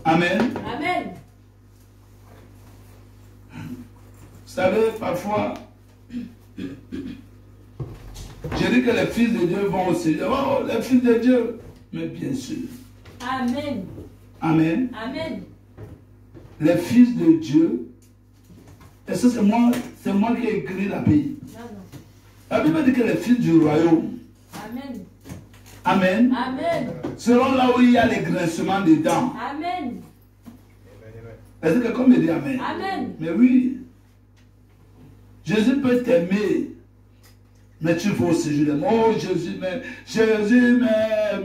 Amen. Amen. Vous savez, parfois, je dis que les fils de Dieu vont au Seigneur. Oh, les fils de Dieu. Mais bien sûr. Amen. Amen. Amen. Les fils de Dieu. Et ça, c'est moi qui ai écrit la Bible. La Bible dit que les fils du royaume. Amen. Amen. Amen. Seront là où il y a les grincements des dents. Amen. Est-ce que quelqu'un me dit Amen? Amen. Mais oui. Jésus peut t'aimer. Mais tu faut aussi je l'aime. Oh, Jésus m'aime,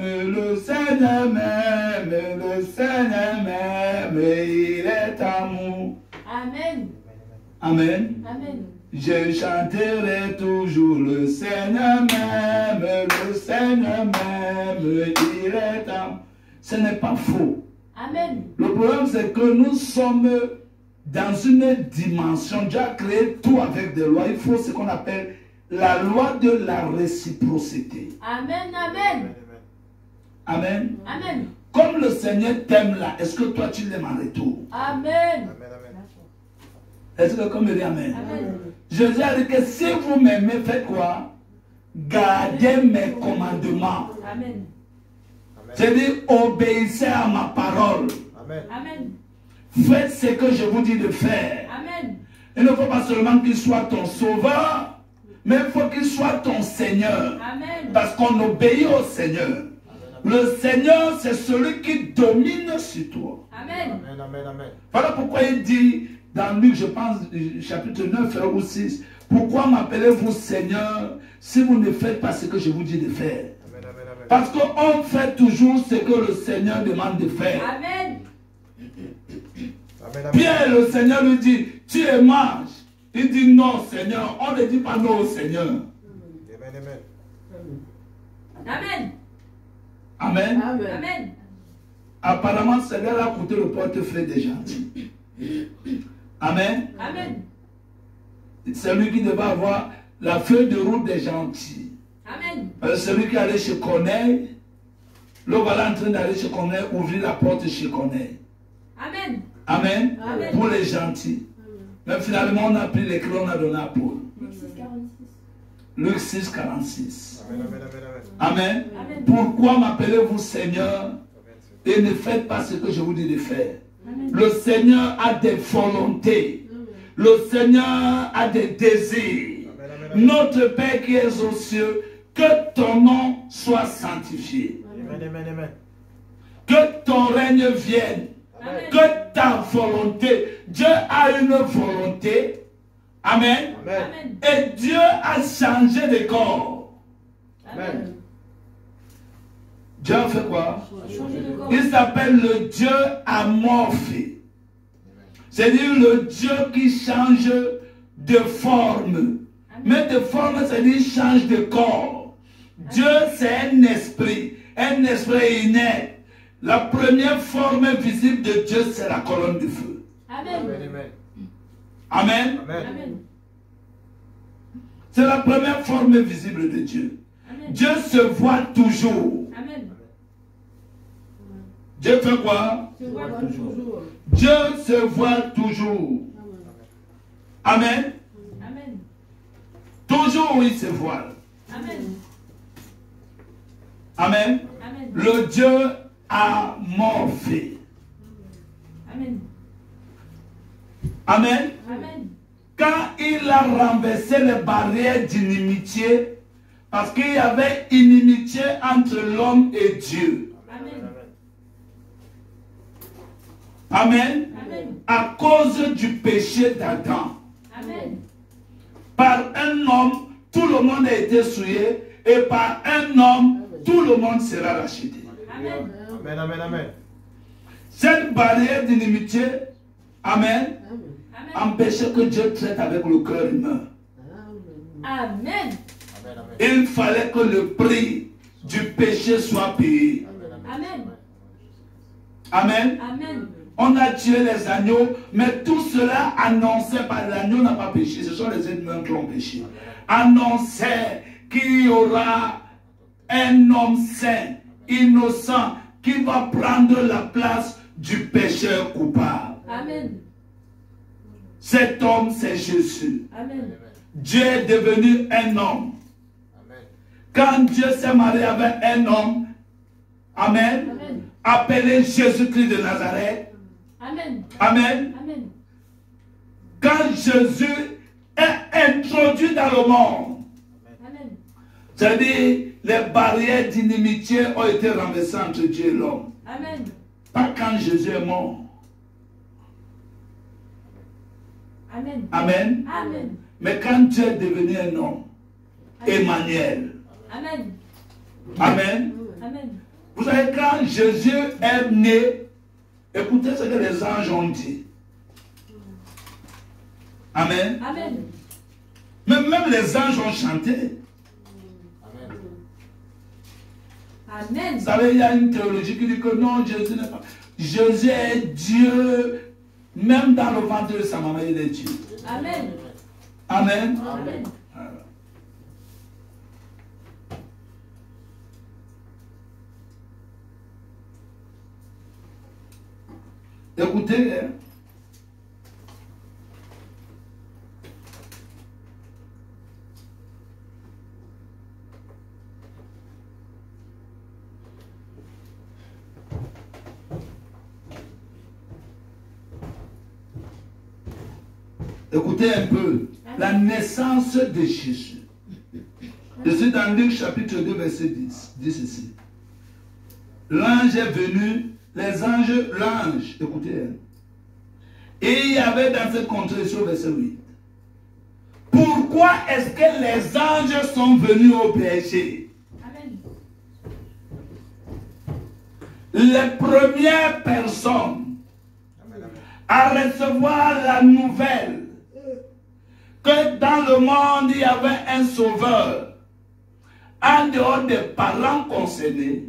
le Seigneur m'aime, il est amour. Amen. Amen. Amen. Je chanterai toujours le Seigneur m'aime, il est amour. Ce n'est pas faux. Amen. Le problème c'est que nous sommes dans une dimension, Dieu a créé tout avec des lois. Il faut ce qu'on appelle la loi de la réciprocité. Amen. Amen. Amen. Amen. Comme le Seigneur t'aime là, est-ce que toi tu l'aimes en retour? Amen. Est-ce que comme il dit Amen? Amen. Jésus a dit que si vous m'aimez, faites quoi? Gardez mes commandements. Amen. C'est-à-dire obéissez à ma parole. Amen. Amen. Faites ce que je vous dis de faire. Amen. Il ne faut pas seulement qu'il soit ton sauveur, mais il faut qu'il soit ton Seigneur. Amen. Parce qu'on obéit au Seigneur. Le Seigneur, c'est celui qui domine sur toi. Amen. Amen. Amen. Amen. Voilà pourquoi il dit dans Luc, je pense, chapitre 9 ou 6, pourquoi m'appelez-vous Seigneur si vous ne faites pas ce que je vous dis de faire? Amen. Amen. Amen. Parce qu'on fait toujours ce que le Seigneur demande de faire. Amen. Amen. Pierre, le Seigneur lui dit, tu es mage. Il dit non, Seigneur. On ne dit pas non au Seigneur. Amen. Amen. Amen. Amen. Amen. Apparemment, Seigneur a coûté le portefeuille des gentils. Amen. Amen. C'est lui qui devait avoir la feuille de route des gentils. Amen. Celui qui allait chez Corneille, le voilà en train d'aller chez Corneille, ouvrir la porte chez Corneille. Amen. Amen. Amen. Pour les gentils. Mais finalement, on a pris les clés, on a donné à Paul. Luc 6, 46. Amen. Amen. Amen. Amen. Amen. Pourquoi m'appelez-vous Seigneur et ne faites pas ce que je vous dis de faire? Amen. Le Seigneur a des volontés. Le Seigneur a des désirs. Amen. Notre Père qui es aux cieux, que ton nom soit sanctifié. Amen. Amen. Amen. Que ton règne vienne. Amen. Que ta volonté. Dieu a une volonté. Amen. Amen. Amen. Et Dieu a changé de corps. Amen. Dieu a fait quoi? Changer de corps. Il s'appelle le Dieu amorphé. C'est-à-dire le Dieu qui change de forme. Mais de forme, c'est-à-dire change de corps. Dieu, c'est un esprit inerte. La première forme visible de Dieu, c'est la colonne de feu. Amen. Amen. Amen. Amen. Amen. C'est la première forme visible de Dieu. Amen. Dieu se voit toujours. Amen. Dieu fait quoi? Je vois toujours. Dieu se voit toujours. Amen. Amen. Toujours où il se voit. Amen. Amen. Amen. Le Dieu amorphé. Amen. Amen. Amen. Quand il a renversé les barrières d'inimitié, parce qu'il y avait inimitié entre l'homme et Dieu. Amen. Amen. Amen. À cause du péché d'Adam. Amen. Par un homme, tout le monde a été souillé. Et par un homme, tout le monde sera racheté. Amen. Amen. Amen. Amen. Cette barrière d'inimitié, amen, Amen. empêchait que Dieu traite avec le cœur humain. Amen. Il fallait que le prix du péché soit payé. Amen. Amen. Amen. On a tué les agneaux, mais tout cela annonçait par l'agneau n'a pas péché. Ce sont les ennemis qui ont péché. Annonçait qu'il y aura un homme saint, innocent, qui va prendre la place du pécheur coupable. Amen. Cet homme, c'est Jésus. Amen. Dieu est devenu un homme. Amen. Quand Dieu s'est marié avec un homme, amen, Amen. appelé Jésus-Christ de Nazareth, Amen. amen. Amen. Quand Jésus est introduit dans le monde, Amen. c'est-à-dire les barrières d'inimitié ont été renversées entre Dieu et l'homme. Amen. Pas quand Jésus est mort. Amen. Amen. Amen. Mais quand Dieu est devenu un homme, Emmanuel. Amen. Amen. Amen. Vous savez, quand Jésus est né, écoutez ce que les anges ont dit. Amen. Amen. Mais même les anges ont chanté. Amen. Vous savez, il y a une théologie qui dit que non, Jésus n'est pas. Jésus est Dieu. Même dans le ventre de sa maman, il est Dieu. Amen. Amen. Amen. Écoutez, hein. Écoutez un peu la naissance de Jésus. Je suis dans Luc chapitre 2 verset 10. Dit ceci. L'ange est venu, l'ange, écoutez. Hein. Et il y avait dans cette contrée sur verset 8. Pourquoi est-ce que les anges sont venus au berger? Amen. Les premières personnes à recevoir la nouvelle que dans le monde il y avait un sauveur, en dehors des parents concernés,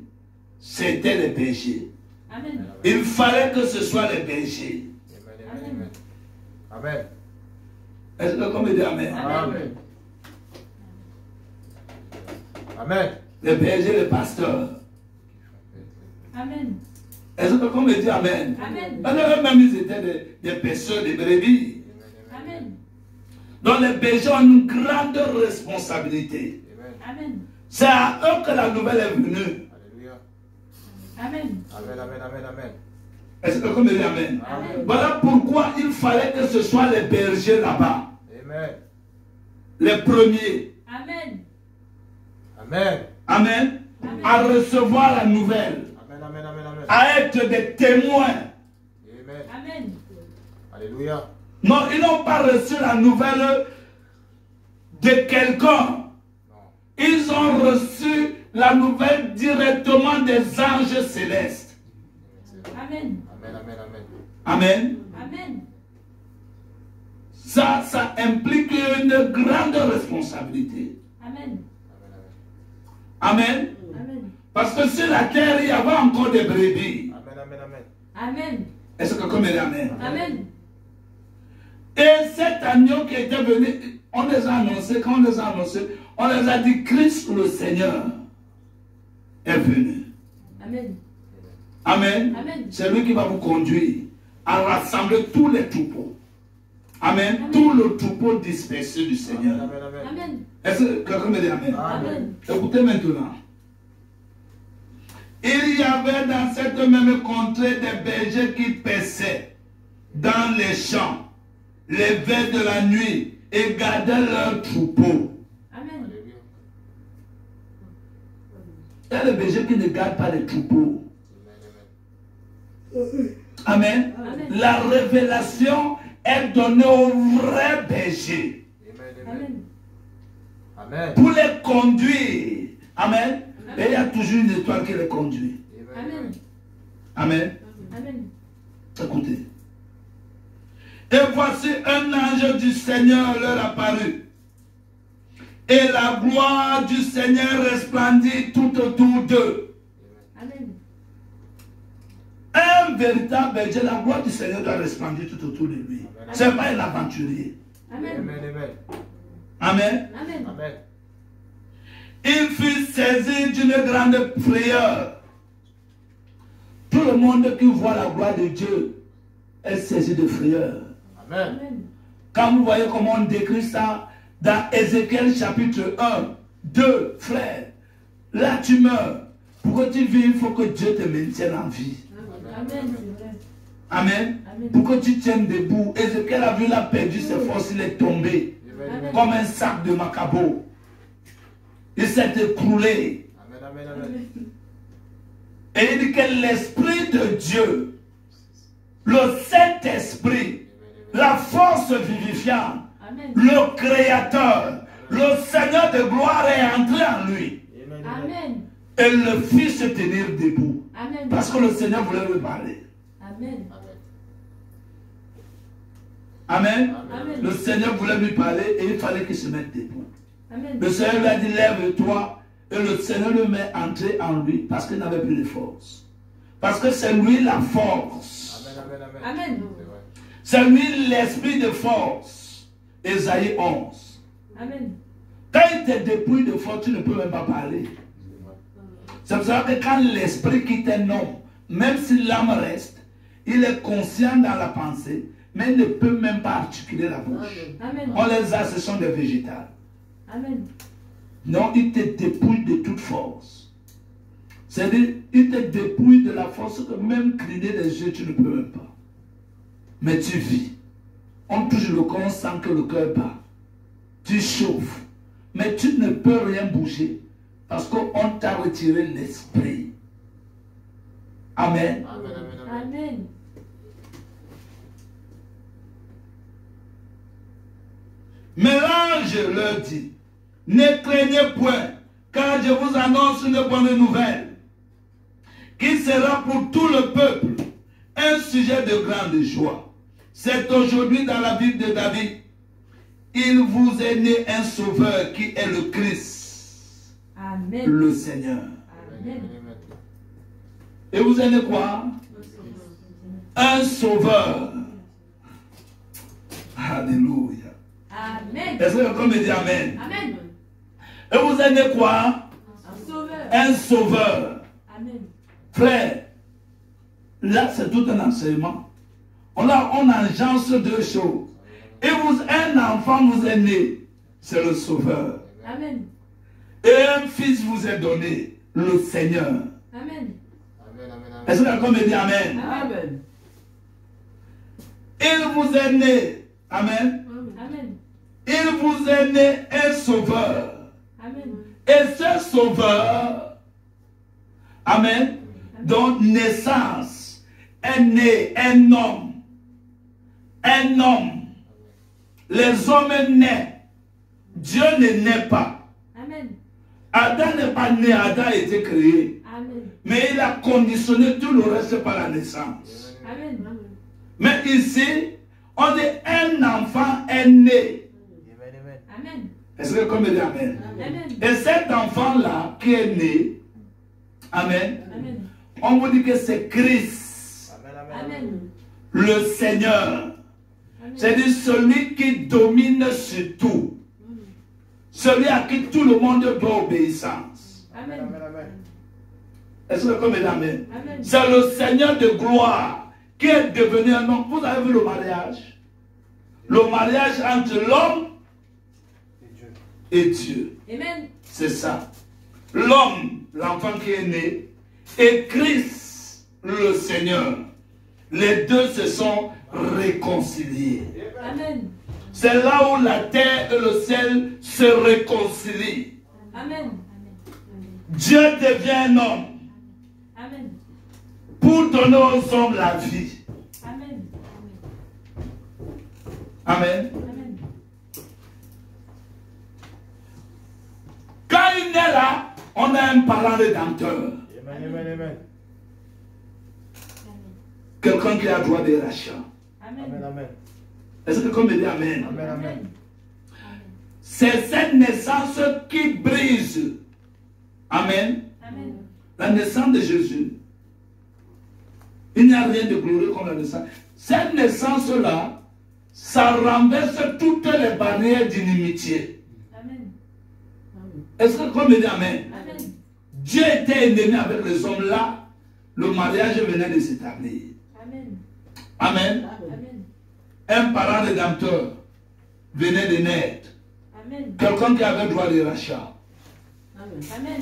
c'était les bergers. Amen. Il fallait que ce soit les bergers. Amen. Amen. Est-ce que quelqu'un me dit Amen? Amen. Amen. Les bergers, les pasteurs. Amen. Est-ce que quelqu'un me dit Amen? Amen. Parce que eux-mêmes, ils étaient des pêcheurs de brebis. Amen. Donc les bergers ont une grande responsabilité. Amen. C'est à eux que la nouvelle est venue. Alléluia. Amen. Amen, amen, amen, amen. Est-ce que quelqu'un me dit Amen? Amen. Voilà pourquoi il fallait que ce soit les bergers là-bas. Amen. Les premiers. Amen. Amen. Amen. Amen. À recevoir la nouvelle. Amen, amen, amen, amen. À être des témoins. Amen. Amen. Alléluia. Non, ils n'ont pas reçu la nouvelle de quelqu'un. Non. Ils ont reçu la nouvelle directement des anges célestes. Amen. Amen, amen, amen. Amen. Amen. Ça implique une grande responsabilité. Amen. Amen. Amen. Parce que sur la terre, il y avait encore des brebis. Amen, amen, amen. Amen. Est-ce que quelqu'un me dit Amen? Amen. Et cet agneau qui était venu, on les a annoncés, quand on les a annoncés, on les a dit Christ le Seigneur est venu. Amen. Amen. Amen. C'est lui qui va vous conduire à rassembler tous les troupeaux. Amen. Amen. Tout le troupeau dispersé du Seigneur. Amen, amen, amen. Amen. Est-ce que quelqu'un me dit Amen? Amen. Écoutez maintenant. Il y avait dans cette même contrée des bergers qui paissaient dans les champs, les veilles de la nuit et gardaient leurs troupeaux. Amen. Alléluia. Il y a des bergers qui ne gardent pas les troupeaux. Amen. Amen. La révélation est donnée aux vrais bergers Amen, amen. Amen. Amen. pour les conduire. Amen. Et il y a toujours une étoile qui les conduit. Amen. Amen. Amen. Écoutez. Et voici un ange du Seigneur leur apparut. Et la gloire du Seigneur resplendit tout autour d'eux. Amen. Un véritable berger, la gloire du Seigneur doit resplendir tout autour de lui. Ce n'est pas un aventurier. Amen. Amen, amen. Amen. Amen. Amen. Il fut saisi d'une grande frayeur. le monde qui voit la gloire de Dieu est saisi de frayeur. Amen. Amen. Quand vous voyez comment on décrit ça dans Ézéchiel chapitre 1, 2, frère, là tu meurs. Pour que tu vives, il faut que Dieu te maintienne en vie. Amen, c'est vrai. Amen. Amen. Pour que tu tiennes debout. Ézéchiel a vu, il a perdu ses forces, il est tombé Amen. comme un sac de macabo. Il s'est écroulé. Amen, amen, amen. Et il dit que l'Esprit de Dieu, le Saint-Esprit, la force vivifiante, Amen. le Créateur, le Seigneur de gloire est entré en lui. Amen. Et le fit se tenir debout. Amen. Parce que le Seigneur voulait lui parler. Amen. Amen. Amen. Le Seigneur voulait lui parler et il fallait qu'il se mette debout. Amen. Le Seigneur lui a dit, lève-toi. Et le Seigneur le met entrer en lui parce qu'il n'avait plus de force. Parce que c'est lui la force. Amen, amen, amen. Amen. C'est vrai. C'est lui l'esprit de force. Ésaïe 11. Amen. Quand il te dépouille de force, tu ne peux même pas parler. C'est pour ça que quand l'esprit quitte un homme, même si l'âme reste, il est conscient dans la pensée, mais il ne peut même pas articuler la bouche. Amen. On les a, ce sont des végétales. Amen. Non, il te dépouille de toute force. C'est-à-dire, il te dépouille de la force que même cligner des yeux, tu ne peux même pas. Mais tu vis. On touche le corps sans que le cœur bat. Tu chauffes. Mais tu ne peux rien bouger. Parce qu'on t'a retiré l'esprit. Amen. Amen, amen, amen. Amen. Mais l'ange leur dit, ne craignez point, car je vous annonce une bonne nouvelle, qui sera pour tout le peuple un sujet de grande joie. C'est aujourd'hui dans la ville de David, il vous est né un sauveur qui est le Christ, Amen. le Seigneur. Amen. Et vous êtes né quoi? Un sauveur. Alléluia. Amen. Est-ce que quelqu'un me dit Amen? Amen. Et vous êtes né quoi? Un sauveur. Un sauveur. Amen. Frère, là c'est tout un enseignement. On agence deux choses. Et un enfant vous est né, c'est le sauveur. Amen. Et un fils vous est donné, le Seigneur. Amen. Amen, amen, amen. Est-ce que quelqu'un me dit Amen? Amen. Il vous est né, Amen. Amen. Il vous est né un sauveur. Amen. Et ce sauveur, Amen, dont naissance est né un homme. Un homme. Les hommes naissent. Dieu ne naît pas. Amen. Adam n'est pas né, Adam a été créé. Amen. Mais il a conditionné tout le reste par la naissance. Amen. Mais ici, on dit un enfant est né. Amen, amen. Amen. Est-ce que comme dit Amen? Amen. Et cet enfant-là qui est né, Amen, Amen. on vous dit que c'est Christ, Amen, amen. Amen. le Seigneur. Amen. C'est-à-dire celui qui domine sur tout. Celui à qui tout le monde doit obéissance. Amen, Amen. amen, amen. Est-ce que comme dit Amen? Amen. C'est le Seigneur de gloire qui est devenu un homme. Vous avez vu le mariage? Le mariage entre l'homme Et Dieu. et Dieu. Amen. C'est ça. L'homme, l'enfant qui est né, et Christ, le Seigneur. Les deux se sont réconciliés. Amen. C'est là où la terre et le ciel se réconcilient. Amen. Dieu devient un homme Amen. pour donner aux hommes la vie. Amen. Amen. Amen. Quand il est là, on a un parent rédempteur. Amen, amen, amen. Quelqu'un qui a droit de rachat. Amen, Amen. amen. Est-ce que comme il dit Amen? Amen, amen. C'est cette naissance qui brise. Amen. Amen. La naissance de Jésus. Il n'y a rien de glorieux comme la naissance. Cette naissance-là, ça renverse toutes les barrières d'inimitié. Amen. Est-ce que comme il dit Amen? Amen. Dieu était ennemi avec les hommes là. le mariage venait de s'établir. Amen. Amen. Amen. Un parent rédempteur venait de naître. Amen. Quelqu'un qui avait droit de rachat. Amen.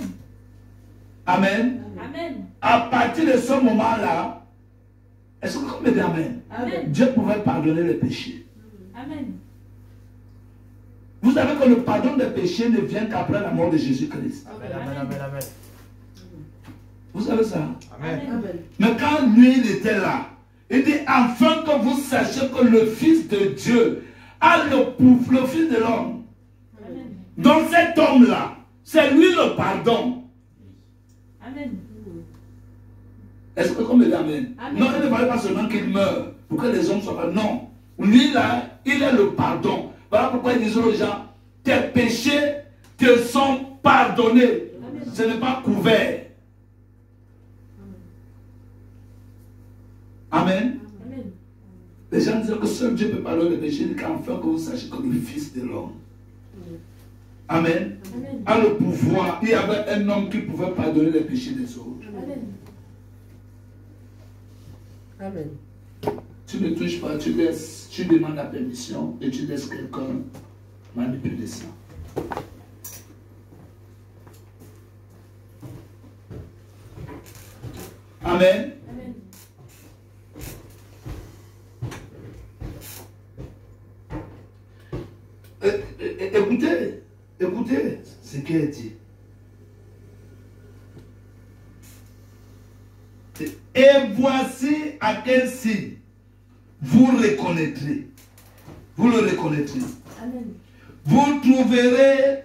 Amen. Amen. À partir de ce moment-là, est-ce que vous me dites Amen? Amen. Dieu pouvait pardonner les péchés. Amen. Vous savez que le pardon des péchés ne vient qu'après la mort de Jésus-Christ. Amen, amen, amen, amen. Vous savez ça? Amen. Mais quand lui, il était là, il dit, afin que vous sachiez que le Fils de Dieu a le pouvoir, le Fils de l'homme. Amen. Donc cet homme-là, c'est lui le pardon. Amen. Est-ce que comme il dit Amen? Amen. Non, il ne fallait pas seulement qu'il meure pour que les hommes soient pas. Non. Lui là, il est le pardon. Voilà pourquoi il disait aux gens, tes péchés te sont pardonnés. Amen. Ce n'est pas couvert. Amen. Amen. Les gens disent que seul Dieu peut pardonner les péchés, il dit qu'enfin que vous sachiez que le Fils de l'homme. Amen. Amen. A le pouvoir. Il y avait un homme qui pouvait pardonner les péchés des autres. Amen. Amen. Tu ne touches pas, tu laisses, tu demandes la permission et tu laisses quelqu'un manipuler ça. Amen. Amen. Écoutez, écoutez ce qu'elle dit. Et voici à quel signe vous reconnaîtrez. Vous le reconnaîtrez. Amen. Vous trouverez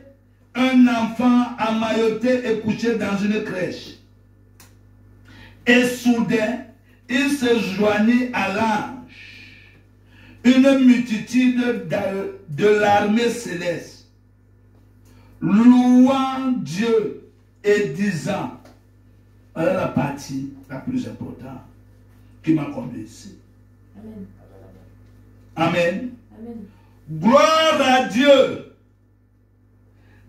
un enfant emmailloté et couché dans une crèche. Et soudain, il se joignit à l'ange, une multitude de l'armée céleste, louant Dieu et disant, voilà la partie la plus importante qui m'a conduit ici. Amen. Amen. Amen. Gloire à Dieu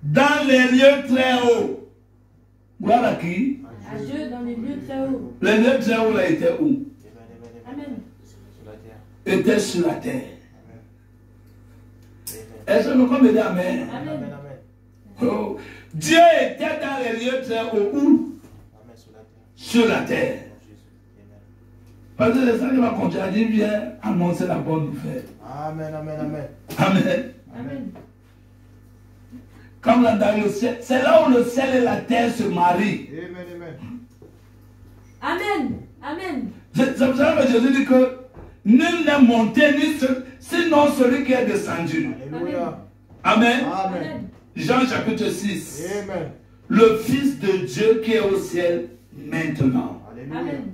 dans les lieux très hauts. Gloire à qui? À Dieu dans les lieux très hauts. Les lieux très hauts là étaient où? Amen. Sur la terre. Étaient sur la terre. Amen. Est-ce que nous pouvons dire Amen? Amen, Amen. amen. Oh. Dieu était dans les lieux très hauts. Où? Amen, sur la terre. Sur la terre. Jésus. Amen. Parce que c'est ça qui va continuer à dire, viens annoncer la bonne nouvelle. Amen, amen, amen. Amen. Amen. Comme là dans le ciel, c'est là où le ciel et la terre se marient. Amen, amen. Amen. Amen. C'est pour ça que Jésus dit que nul n'est monté, sinon celui qui est descendu. Alléluia. Amen. Amen. Amen. Jean chapitre 6. Amen. Le Fils de Dieu qui est au ciel maintenant. Alléluia. Amen.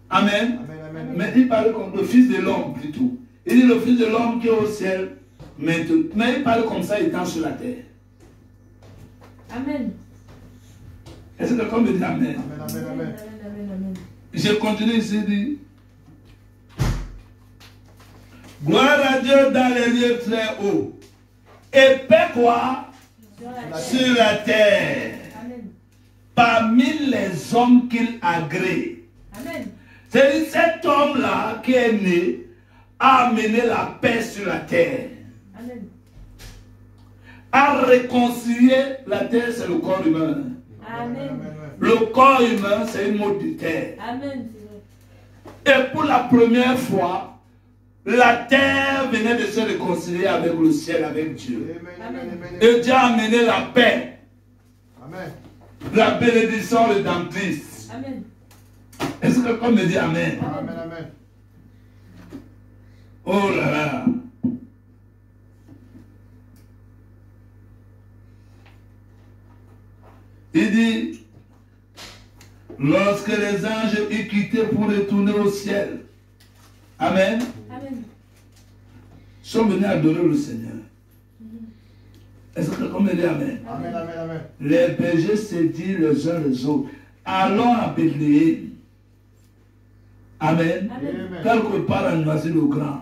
Amen. Amen, amen. Mais il parle comme le Fils de l'homme plutôt. Il dit le Fils de l'homme qui est au ciel maintenant. Mais il parle comme ça étant sur la terre. Amen. Est-ce que quelqu'un me dit Amen? Amen, amen, amen. Amen. Amen. Je continue ici, dit. Gloire à Dieu dans les lieux très hauts. Et paix quoi? Sur la terre. Sur la terre. Amen. Parmi les hommes qu'il agrée. Amen. C'est cet homme-là qui est né a amené la paix sur la terre. Amen. A réconcilié la terre, c'est le corps humain. Amen. Le corps humain, c'est une mode de terre. Amen. C'est vrai. Et pour la première fois, la terre venait de se réconcilier avec le ciel, avec Dieu. Amen, amen, amen. Et Dieu a amené la paix, Amen. la bénédiction rédemptrice. Amen. Est-ce que quelqu'un me dit Amen? Amen, amen. Oh là là. Il dit, lorsque les anges eurent quitté pour retourner au ciel, Amen, Amen. sont venus adorer le Seigneur. Est-ce que quelqu'un me dit Amen? Amen, amen, amen. Les bergers se disent les uns les autres, allons à Bethléem. Amen. Amen. Amen. Quelque part à Noisy-le-Grand.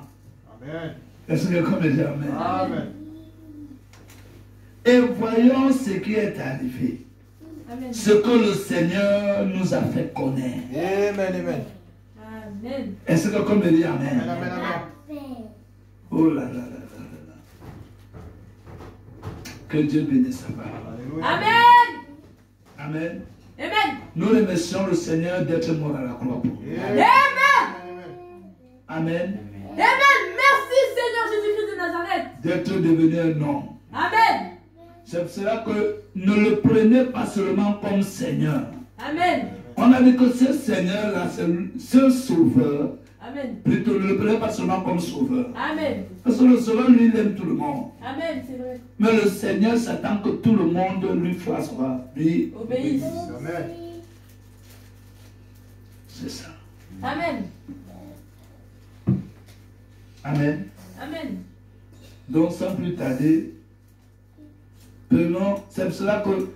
Amen. Est-ce que quelqu'un me dit Amen? Amen. Et voyons ce qui est arrivé. Amen. ce que le Seigneur nous a fait connaître. Amen, amen. Amen. Est-ce que quelqu'un me dit Amen? Amen, amen, amen. Oh là là là là là là. Que Dieu bénisse sa parole. Alléluia. Amen. Amen. Amen. Nous remercions le Seigneur d'être mort à la croix pour nous. Amen. Amen. Amen. Merci Seigneur Jésus-Christ de Nazareth. D'être devenu un homme. Amen. C'est pour cela que ne le prenez pas seulement comme Seigneur. Amen. On a dit que ce Seigneur-là, ce sauveur, Amen. plutôt ne le prenez pas seulement comme sauveur. Amen. Parce que le sauveur, lui, il aime tout le monde. Amen, c'est vrai. Mais le Seigneur s'attend que tout le monde lui fasse quoi? Lui Obéisse. Amen. C'est ça. Amen. Amen. Amen. Donc, sans plus tarder, prenons, c'est pour cela que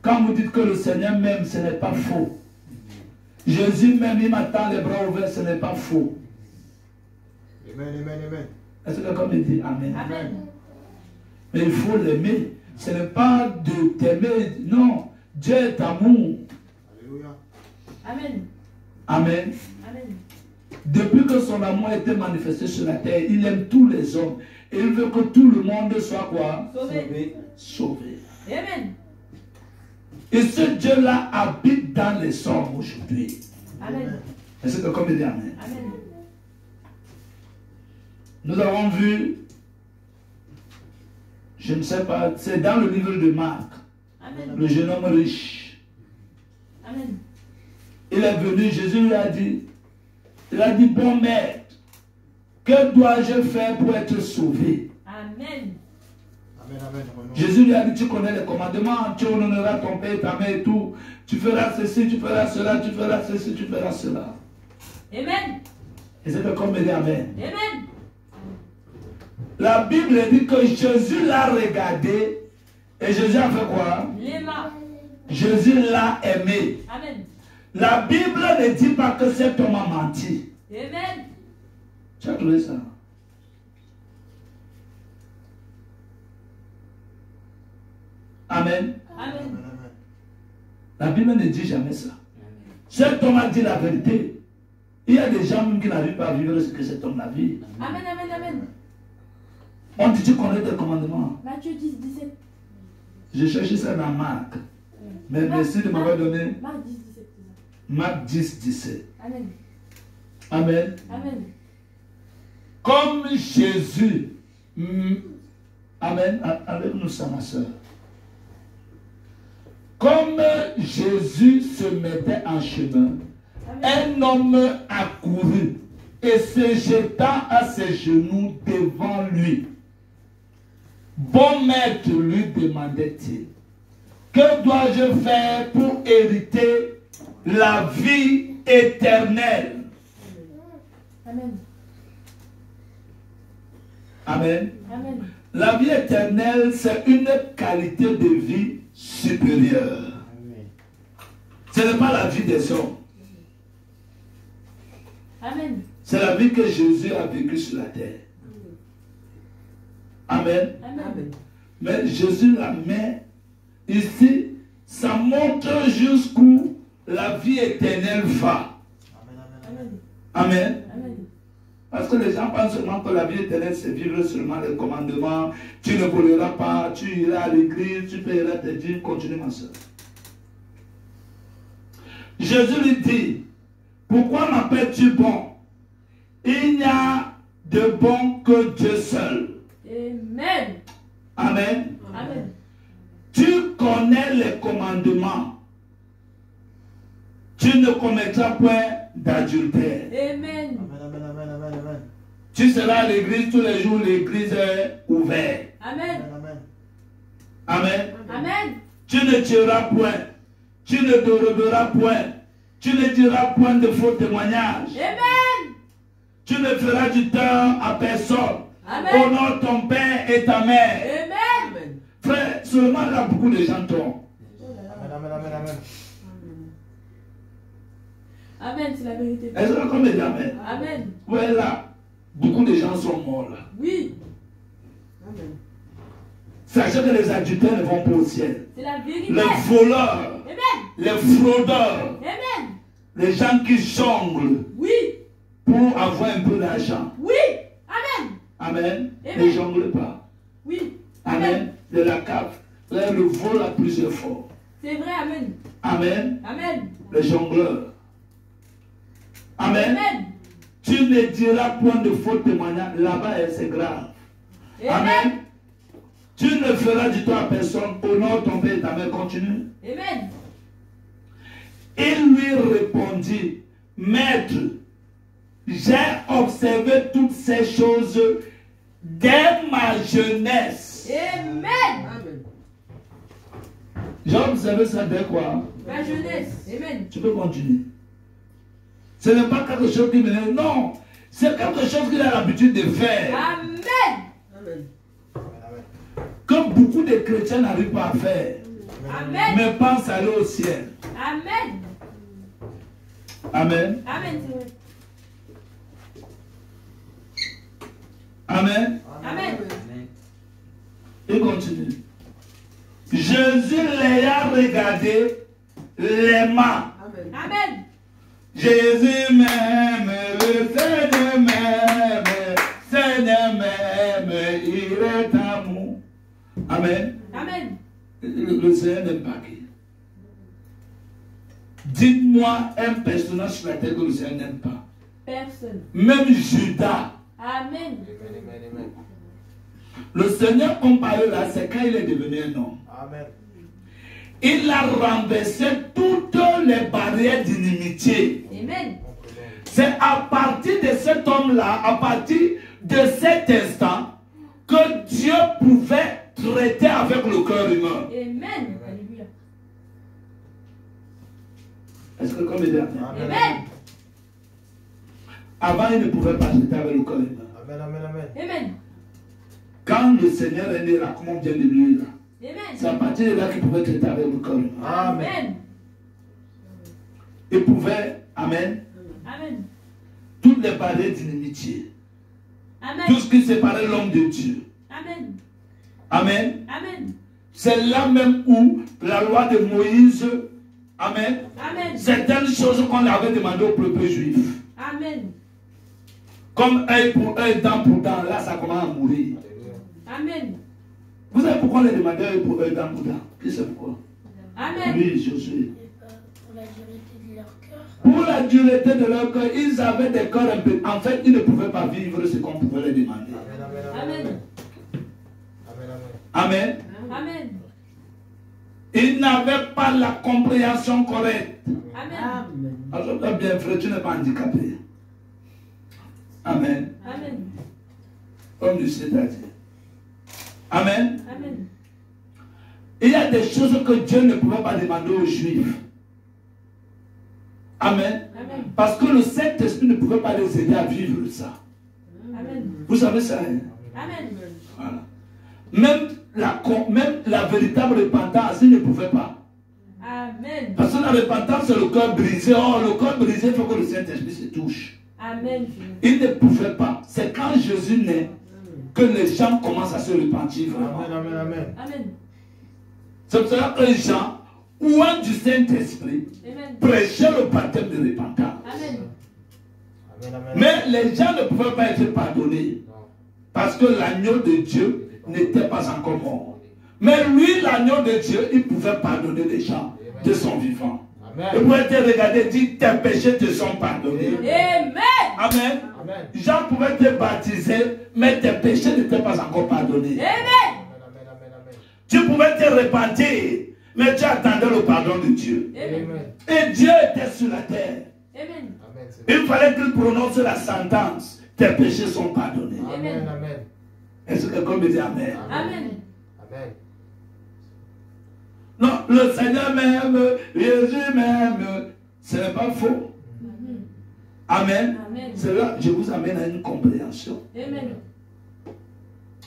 quand vous dites que le Seigneur m'aime, ce n'est pas faux. Jésus même, il m'attend les bras ouverts, ce n'est pas faux. Amen, amen, amen. Est-ce que quelqu'un me dit Amen? Amen. Mais il faut l'aimer. Ce n'est pas de t'aimer, non. Dieu est amour. Alléluia. Amen. Amen. Amen. Depuis que son amour a été manifesté sur la terre, il aime tous les hommes. Et il veut que tout le monde soit quoi? Sauvé. Sauvé. Amen. Et ce Dieu-là habite dans les hommes aujourd'hui. Amen. Est-ce que quelqu'un me dit Amen? Amen. Nous avons vu, je ne sais pas, c'est dans le livre de Marc, Amen. le jeune homme riche. Amen. Il est venu, Jésus lui a dit, bon maître, que dois-je faire pour être sauvé? Amen. Amen, amen, amen. Jésus lui a dit, tu connais les commandements, tu honoreras ton père et ta mère et tout. Tu feras ceci, tu feras cela, tu feras ceci, tu feras cela. Amen. Et c'est comme me dit Amen. Amen. La Bible dit que Jésus l'a regardé et Jésus a fait quoi? Léma. Jésus l'a aimé. Amen. La Bible ne dit pas que cet homme a menti. Amen. Tu as trouvé ça? Amen. Amen. Amen, amen. La Bible ne dit jamais ça. Cet homme a dit la vérité. Il y a des gens même qui n'arrivent pas à vivre ce que cet homme a vu. Amen. Amen. Amen. On dit tu connais tes commandements. Matthieu 10, 17. J'ai cherché ça dans Marc. Mais merci de m'avoir donné Marc 10, 17. Marc 10, 17. Amen. Amen. Amen. Comme Jésus. Amen. Avec-nous ça, ma soeur. Comme Jésus se mettait en chemin, Amen. un homme accourut et se jeta à ses genoux devant lui. Bon maître, lui demandait-il, que dois-je faire pour hériter la vie éternelle? Amen. Amen. Amen. La vie éternelle, c'est une qualité de vie supérieure. Ce n'est pas la vie des hommes. Amen. C'est la vie que Jésus a vécue sur la terre. Amen. Amen. Mais Jésus la met ici, ça montre jusqu'où la vie éternelle va. Amen, amen, Amen. Amen. Amen. Parce que les gens pensent seulement que la vie éternelle, c'est vivre seulement les commandements. Tu ne voleras pas, tu iras à l'église, tu paieras tes dîmes. Continue, ma soeur. Jésus lui dit, pourquoi m'appelles-tu bon? Il n'y a de bon que Dieu seul. Amen. Amen. Amen. Tu connais les commandements. Tu ne commettras point d'adultère. Amen. amen, amen, amen, amen. Tu seras à l'église tous les jours, l'église est ouverte. Amen. Amen. Amen. Amen. Tu ne tueras point. Tu ne déroberas point. Tu ne diras point de faux témoignages. Amen. Tu ne feras du tort à personne. Amen. Honore ton père et ta mère. Amen. Frère, seulement là, beaucoup de gens tombent. Amen, amen, amen, amen. Amen, c'est la vérité. Est-ce que comme les Amen? Amen. Voilà, beaucoup de gens sont morts là. Oui. Sachez que les adultères ne vont pas au ciel. C'est la vérité. Les voleurs, Amen. les fraudeurs, Amen. les gens qui jonglent Oui. pour avoir un peu d'argent. Oui. Amen. Amen. Amen. Ne jonglez pas. Oui. Amen. De la cave. Là, le vol a plusieurs fois. C'est vrai. Amen. Amen. Amen. Les jongleurs. Amen. Amen. Tu ne diras point de faux témoignages. Là-bas, c'est grave. Amen. Tu ne feras du tort à personne. Honore ton père et ta mère. Continue. Amen. Il lui répondit, Maître, j'ai observé toutes ces choses dès ma jeunesse. Amen. J'ai observé ça dès quoi? Ma jeunesse. Amen. Tu peux continuer. Ce n'est pas quelque chose qui me... Non, c'est quelque chose qu'il a l'habitude de faire. Amen. Amen. Que beaucoup de chrétiens n'arrivent pas à faire. Amen. Mais pensent aller au ciel. Amen. Amen. Amen. C'est vrai. Amen. Amen. Il continue. Jésus l'ayant regardé, l'aima. Amen. Jésus m'aime, le Seigneur m'aime, Seigneur m'aime, il est amour. Amen. Amen. Le Seigneur n'aime pas qui? Dites-moi un personnage sur la terre que le Seigneur n'aime pas. Personne. Même Judas. Amen. Le Seigneur, on parle là, c'est quand il est devenu un homme. Amen. Il a renversé toutes les barrières d'inimitié. Amen. C'est à partir de cet homme-là, à partir de cet instant, que Dieu pouvait traiter avec le cœur humain. Amen. Alléluia. Est-ce que comme il est Amen? Amen. Avant, il ne pouvait pas traiter avec le cœur humain. Amen, amen, amen. Amen. Quand le Seigneur est né là, comment on vient de lui là? C'est à Amen. partir de là qu'il pouvait traiter avec le cœur humain. Amen. Il pouvait, Amen, Amen. toutes les barrières d'inimitié. Amen. Tout ce qui séparait l'homme de Dieu. Amen. Amen. Amen. C'est là même où la loi de Moïse, Amen, Amen. certaines choses qu'on avait demandé au peuple juif, Amen. comme œil pour œil, dent pour dent, là ça commence à mourir. Amen. Vous savez pourquoi on les demandait œil pour œil, dent pour dent? Qui sait pourquoi? Amen. Oui, Josué. Pour la dureté de leur cœur. Pour la dureté de leur cœur, ils avaient des cœurs un peu. En fait, ils ne pouvaient pas vivre ce qu'on pouvait les demander. Amen. Amen. Amen. Ils n'avaient pas la compréhension correcte. Amen. Alors, bien frère, tu n'es pas handicapé. Amen. Amen. Comme le Seigneur a dit. Amen. Amen. Il y a des choses que Dieu ne pouvait pas demander aux Juifs. Amen. Amen. Parce que le Saint-Esprit ne pouvait pas les aider à vivre ça. Amen. Vous savez ça, hein? Amen. Voilà. Même la véritable repentance, il ne pouvait pas. Amen. Parce que la repentance, c'est le cœur brisé. Oh, le cœur brisé, il faut que le Saint-Esprit se touche. Amen. Il ne pouvait pas. C'est quand Jésus naît que les gens commencent à se repentir vraiment. Amen, amen, amen. Amen. C'est pour cela que les gens, ouant du Saint-Esprit, Amen. prêchaient le baptême de repentance. Amen. Amen, amen. Mais les gens ne pouvaient pas être pardonnés. Parce que l'agneau de Dieu n'était pas encore mort. Mais lui, l'agneau de Dieu, il pouvait pardonner les gens de son vivant. Il pouvait te regarder et dire, tes péchés te sont pardonnés. Amen. Amen. Amen. Jean pouvait te baptiser, mais tes péchés n'étaient pas encore pardonnés. Amen. Amen, amen, amen. Tu pouvais te repentir, mais tu attendais le pardon de Dieu. Amen. Amen. Et Dieu était sur la terre. Amen. Amen. c'est Il fallait qu'il prononce la sentence. Tes péchés sont pardonnés. bon. Amen, amen. Est-ce que quelqu'un me dit Amen? Amen. Amen. Non, le Seigneur m'aime, Jésus m'aime. Ce n'est pas faux. Amen. Amen. C'est là que je vous amène à une compréhension. Amen.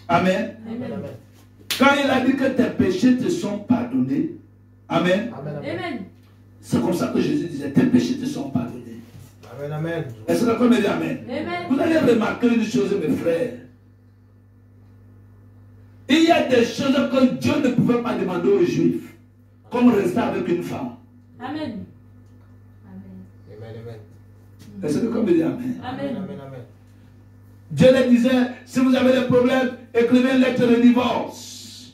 Amen. Amen, amen. Quand il a dit que tes péchés te sont pardonnés, Amen. Amen, amen. Amen. C'est comme ça que Jésus disait, tes péchés te sont pardonnés. Amen, amen. Est-ce que quelqu'un me dit Amen? Amen. Vous allez remarquer une chose, mes frères. Il y a des choses que Dieu ne pouvait pas demander aux Juifs, comme rester avec une femme. Amen. Amen, amen. Est-ce que comme dit Amen? Amen. Amen, amen. Dieu leur disait, si vous avez des problèmes, écrivez une lettre de divorce.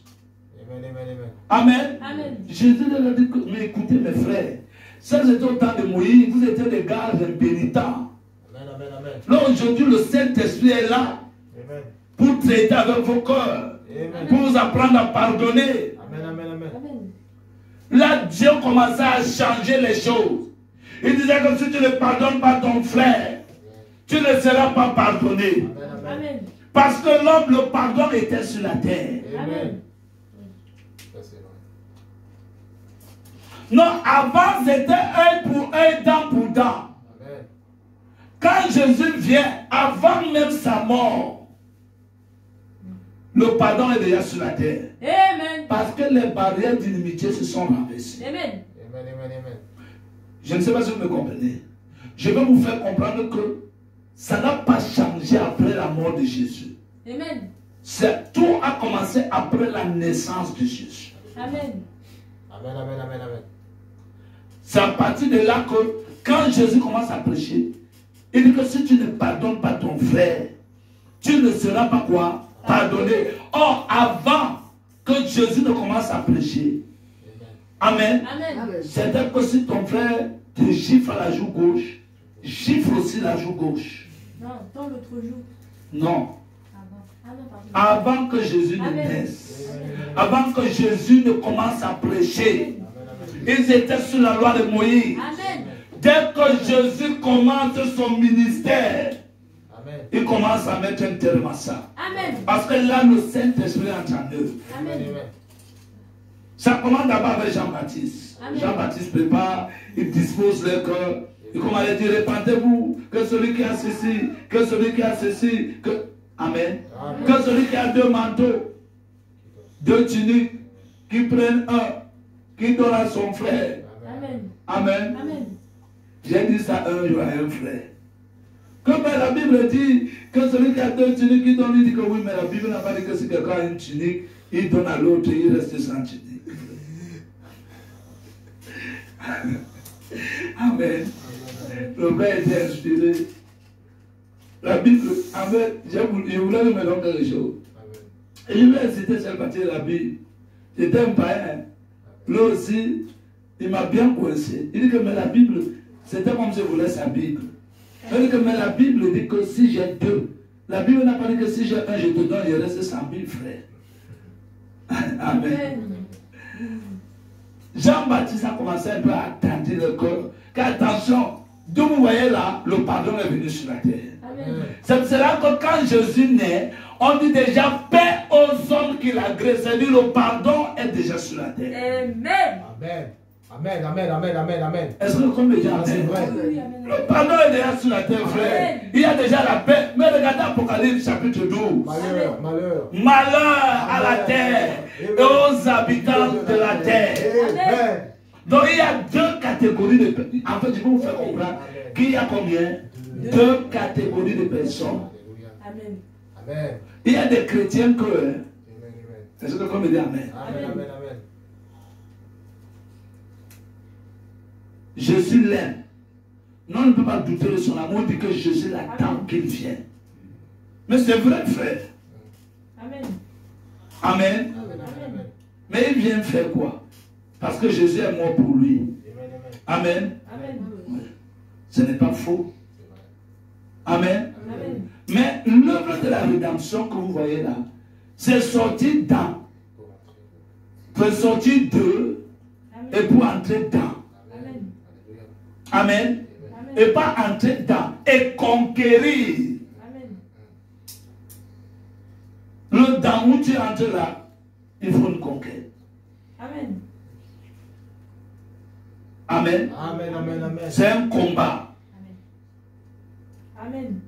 Amen, amen, Amen. amen. Amen. Jésus leur a dit, mais écoutez mes frères, ça c'était au temps de Moïse, vous étiez des gars impénitents. Amen, amen, amen. Là aujourd'hui, le Saint-Esprit est là Amen. pour traiter avec vos cœurs, Amen. pour vous apprendre à pardonner. Amen, amen, amen. Amen. Là, Dieu commençait à changer les choses. Il disait que si tu ne pardonnes pas ton frère, tu ne seras pas pardonné. Amen, amen. Amen. Parce que l'homme, le pardon était sur la terre. Amen. Ça, c'est vrai. Non, avant, c'était œil pour œil, dent pour dent. Amen. Quand Jésus vient, avant même sa mort, le pardon est déjà sur la terre. Amen. Parce que les barrières d'inimitié se sont renversées. Amen. Amen, amen, amen. Je ne sais pas si vous me comprenez. Je vais vous faire comprendre que ça n'a pas changé après la mort de Jésus. Amen. Tout a commencé après la naissance de Jésus. Amen. Amen, amen, amen, amen. C'est à partir de là que, quand Jésus commence à prêcher, il dit que si tu ne pardonnes pas ton frère, tu ne seras pas quoi? Pardonné. Or, avant que Jésus ne commence à prêcher, Amen. Amen. C'est-à-dire que si ton frère te gifle à la joue gauche, gifle aussi la joue gauche. Non, dans l'autre jour. Non. Avant. Ah non, pardon. Avant que Jésus ne Amen. naisse, avant que Jésus ne commence à prêcher, ils étaient sous la loi de Moïse. Amen. Dès que Jésus commence son ministère, Amen. il commence à mettre un terme à ça. Amen. Parce que là, le Saint-Esprit entre en œuvre. Amen. Ça commence d'abord avec Jean-Baptiste. Amen. Jean-Baptiste prépare, il dispose le cœur. Il commence à dire, répentez-vous, que celui qui a ceci, que celui qui a ceci, que... Amen. Amen. Que celui qui a 2 manteaux, 2 tuniques, qui prenne un, qui donne à son frère. Amen. Amen. Amen. J'ai dit ça un jour à un frère. Comme la Bible dit que celui qui a 2 tuniques, il donne, il dit que oui, mais la Bible n'a pas dit que si quelqu'un a une tunique, il donne à l'autre et il reste sans tunique. Amen. Le frère était inspiré. La Bible, Amen, je voulais me donner quelque chose. Et je vais citer cette partie de la Bible. J'étais un païen. Là aussi, il m'a bien coincé. Il dit que mais la Bible, c'était comme si je voulais sa Bible. Il dit que mais la Bible dit que si j'ai 2, la Bible n'a pas dit que si j'ai 1, je te donne, je reste 100 000 frères. Amen. Jean-Baptiste a commencé un peu à attendre le cœur. Car attention, d'où vous voyez là, le pardon est venu sur la terre. Amen. C'est cela que quand Jésus naît, on dit déjà paix aux hommes qui l'agressent. C'est-à-dire le pardon est déjà sur la terre. Amen. Amen. Amen, amen, amen, amen, amen. Est-ce que comme déjà C'est vrai. Oui, amen. le pardon est déjà sur la terre, frère. Amen. Il y a déjà la paix. Mais regardez Apocalypse chapitre 12. Malheur, malheur. Malheur à la terre et aux habitants de la terre. Amen. Donc il y a 2 catégories de personnes. En fait, je vais vous faire comprendre qu'il y a combien? 2 catégories de personnes. Amen. Amen. Il y a des chrétiens que... Amen, Est-ce que comme dit Amen? amen, amen, amen. Jésus l'aime. Non, on ne peut pas douter de son amour, il dit que Jésus l'attend qu'il vienne. Mais c'est vrai, frère. Amen. Amen. Amen, amen. Mais il vient faire quoi? Parce que Jésus est mort pour lui. Amen, Amen. Amen. Ce n'est pas faux. Amen. Amen. Mais l'œuvre de la rédemption que vous voyez là, c'est sorti dans, pour sortir de, et Amen. pour entrer dans. Amen. Amen. Amen. Et pas entrer dans et conquérir. Amen. Le dans où tu entres là, il faut une conquête. Amen. Amen. amen, amen, amen. C'est un combat. Amen.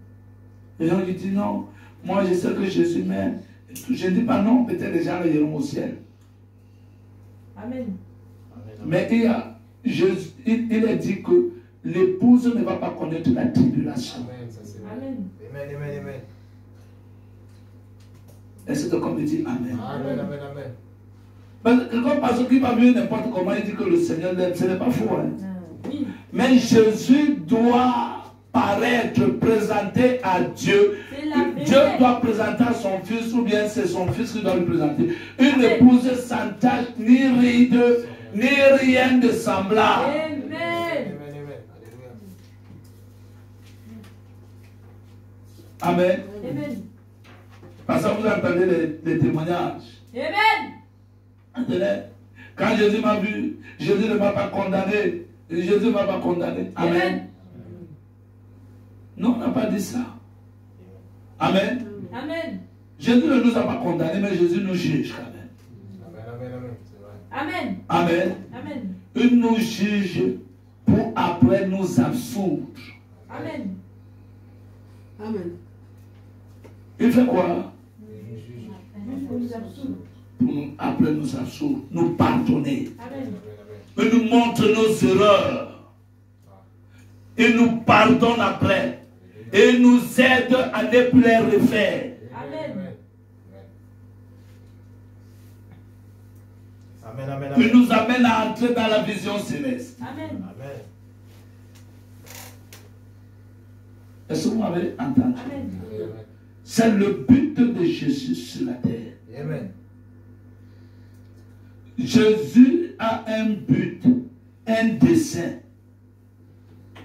Les gens qui disent non, moi je sais que Jésus m'aime. Je ne dis pas non, peut-être les gens iront au ciel. Amen. Mais il est dit que l'épouse ne va pas connaître la tribulation. Amen, ça c'est vrai. Amen. Amen, amen, amen. Est-ce que comme il dit Amen? Amen, amen, amen. Parce que quelqu'un parce qu'il va venir n'importe comment, il dit que le Seigneur l'aime. Ce n'est pas faux. Hein? Oui. Mais Jésus doit paraître, présenter à Dieu. C'est la vérité. Dieu doit présenter à son fils, ou bien c'est son fils qui doit lui présenter. Une Amen. épouse sans tache, ni ride, ni rien de semblable. Amen. Amen, amen. Alléluia. Amen. Amen. Parce que vous entendez les témoignages. Amen. Entendez? Quand Jésus m'a vu, Jésus ne m'a pas condamné. Jésus ne m'a pas condamné. Amen. Amen. Non, on n'a pas dit ça. Amen. Amen. Jésus ne nous a pas condamnés, mais Jésus nous juge quand même. Amen, amen, amen. C'est vrai. Amen. Amen. Amen. Il nous juge pour après nous absoudre. Amen. Amen. Il fait quoi? Juste pour nous absoudre. Pour nous, après nous absoudre, nous pardonner. Amen. Il nous montre nos erreurs. Il nous pardonne après. Et il nous aide à ne plus les refaire. Amen. Amen, amen, Il amen. nous amène à entrer dans la vision céleste. Amen. Amen. Est-ce que vous m'avez entendu? Amen. Amen. C'est le but de Jésus sur la terre. Amen. Jésus a un but, un dessein.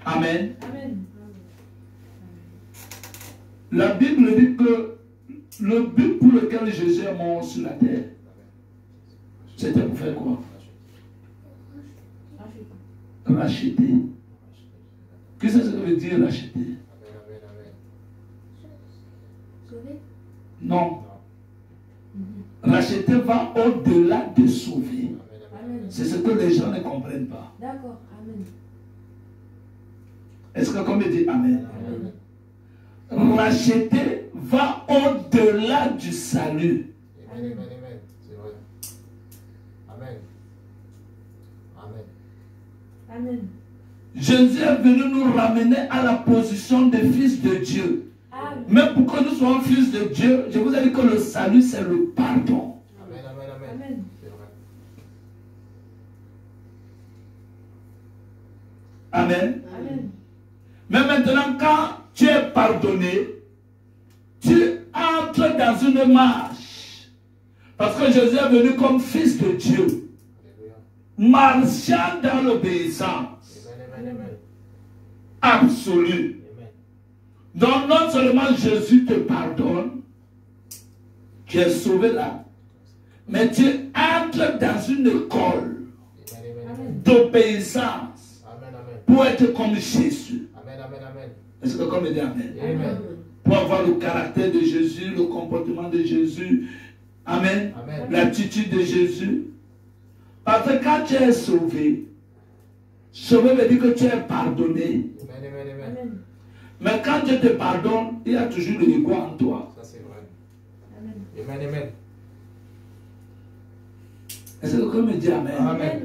Amen. Amen. La Bible dit que le but pour lequel Jésus est mort sur la terre, c'était pour faire quoi? Racheter. Qu'est-ce que ça veut dire racheter? Amen, amen, Sauver. Non. Racheter va au-delà de sauver. Amen. C'est ce que les gens ne comprennent pas. D'accord. Amen. Est-ce que comme il dit Amen? amen. Racheter va au-delà du salut. Amen, amen, amen. C'est vrai. Amen. Amen. Amen. Jésus est venu nous ramener à la position de fils de Dieu. Amen. Mais pour que nous soyons fils de Dieu, je vous ai dit que le salut, c'est le pardon. Amen, amen, amen. Amen. C'est vrai. Amen. Amen. Mais maintenant, quand tu es pardonné, tu entres dans une marche. Parce que Jésus est venu comme fils de Dieu, Alléluia. marchant dans l'obéissance Amen, amen, amen. absolue. Amen. Donc non seulement Jésus te pardonne, tu es sauvé là, mais tu entres dans une école Amen, amen, Amen. d'obéissance amen, amen. pour être comme Jésus. Amen, amen, amen. Est-ce que comme il dit Amen? Amen. Pour avoir le caractère de Jésus, le comportement de Jésus. Amen. Amen. L'attitude de Jésus. Parce que quand tu es sauvé, sauvé veut dire que tu es pardonné. Amen, amen, amen. Amen. Mais quand Dieu te pardonne, il y a toujours le l'ego en toi. Ça, c'est vrai. Amen. Amen, amen. Est-ce que comme il dit Amen? Amen.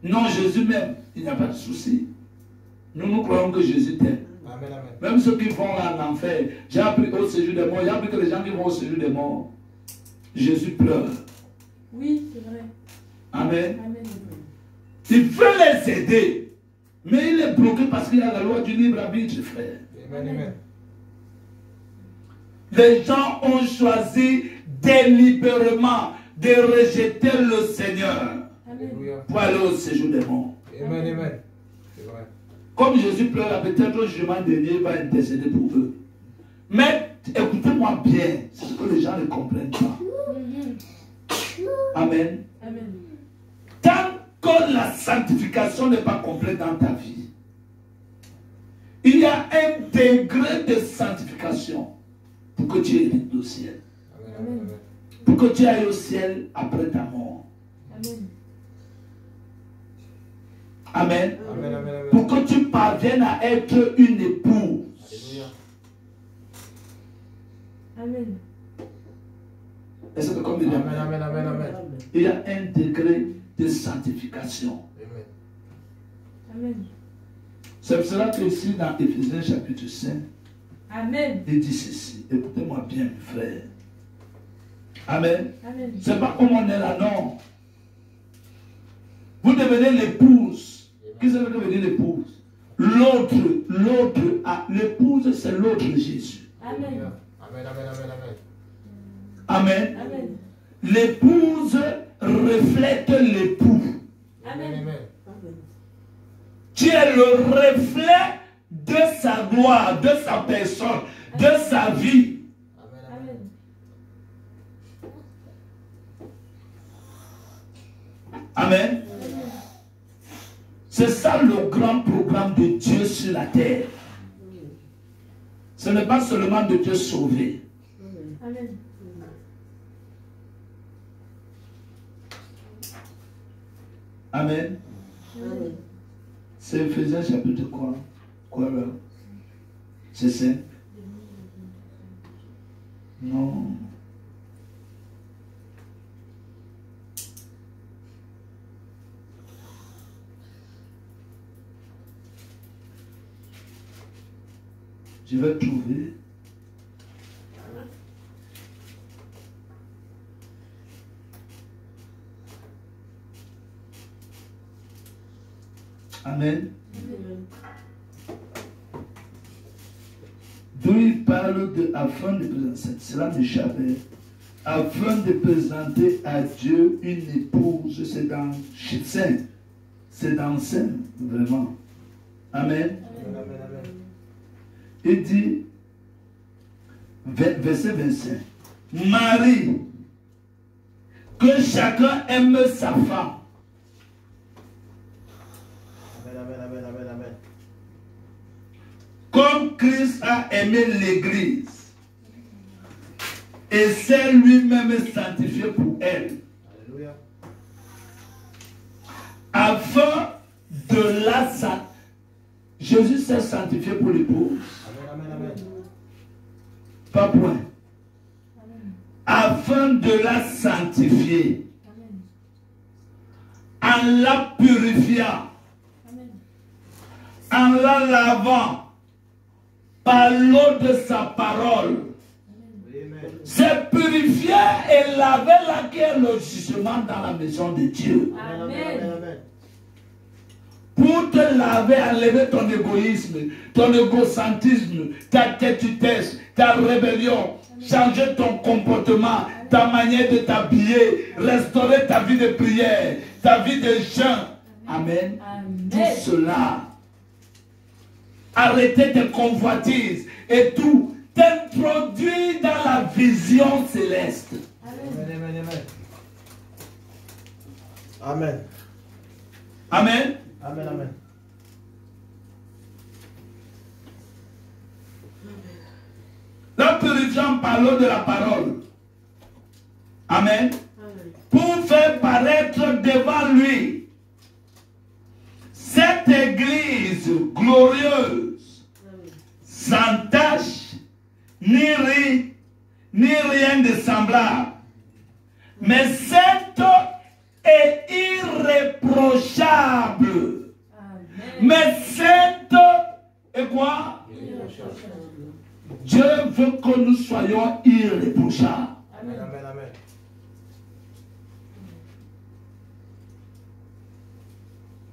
Non, Jésus m'aime. Il n'y a pas de souci. Nous croyons que Jésus t'aime. Amen, amen. Même ceux qui vont en enfer, j'ai appris au séjour des morts, j'ai appris que les gens qui vont au séjour des morts, Jésus pleure. Oui, c'est vrai. Amen. Amen. Il veut les aider, mais il est bloqué parce qu'il y a la loi du libre arbitre, frère. Amen, amen. Les gens ont choisi délibérément de rejeter le Seigneur Amen. Alléluia. pour aller au séjour des morts. Amen, amen. C'est vrai. Amen. Tant que la sanctification n'est pas complète dans ta vie, il y a un degré de sanctification pour que tu hérites le ciel. Amen. Pour que tu ailles au ciel après ta mort. Amen. Amen. Amen, amen, amen. Pour que tu parviennes à être une épouse. Alléluia. Amen. Est-ce que comme il dit, Amen, amen, amen, amen. il y a un degré de sanctification. Amen. Amen. C'est pour cela que ici dans Éphésiens chapitre 5, Amen. il dit ceci. Écoutez-moi bien, mes frères. Amen. Amen. C'est pas comme on est là, non. Vous devenez l'épouse. Qu'est-ce que veut dire l'épouse? L'autre, l'épouse, c'est l'autre Jésus. Amen. Amen, amen, amen, amen. Amen. Amen. L'épouse reflète l'époux. Amen. Amen. Amen. Tu es le reflet de sa gloire, de sa personne, de sa vie. Amen, amen. Amen. Amen. C'est ça le grand programme de Dieu sur la terre. Ce n'est pas seulement de te sauver. Amen. Amen. Amen. C'est Ephésiens chapitre quoi? Quoi là? C'est ça? Non. Je vais trouver. Amen. D'où il parle de afin de présenter, cela m'échappait, afin de présenter à Dieu une épouse, c'est dans Saint, c'est dans Saint, vraiment. Amen. Amen, amen, amen. Il dit, verset 25, Marie, que chacun aime sa femme. Amen, amen, amen, amen, amen. Comme Christ a aimé l'Église et s'est lui-même sanctifié pour elle, Alléluia. afin de la sanctifier. Jésus s'est sanctifié pour l'épouse. Amen, amen, amen. Pas point. Amen. Afin de la sanctifier, Amen. en la purifiant, Amen. en la lavant par l'eau de sa parole. Amen. C'est purifier et laver là qui est le jugement dans la maison de Dieu. Amen, amen, Amen. amen. Pour te laver, enlever ton égoïsme, ton égocentrisme, ta têtutesse, ta rébellion, changer ton comportement, ta manière de t'habiller, restaurer ta vie de prière, ta vie de jeûne. Amen. Amen. Tout cela. Arrêter tes convoitises et tout. T'introduire dans la vision céleste. Amen. Amen, amen, amen. Amen. Amen. Amen, amen. La purifiant par l'eau de la parole. Amen. Amen. Pour faire paraître devant lui cette église glorieuse, Amen. sans tache, ni rien de semblable, mais sainte et irréprochable. Amen. Mais sainte et quoi? Dieu veut que nous soyons irréprochables. Amen, amen, amen.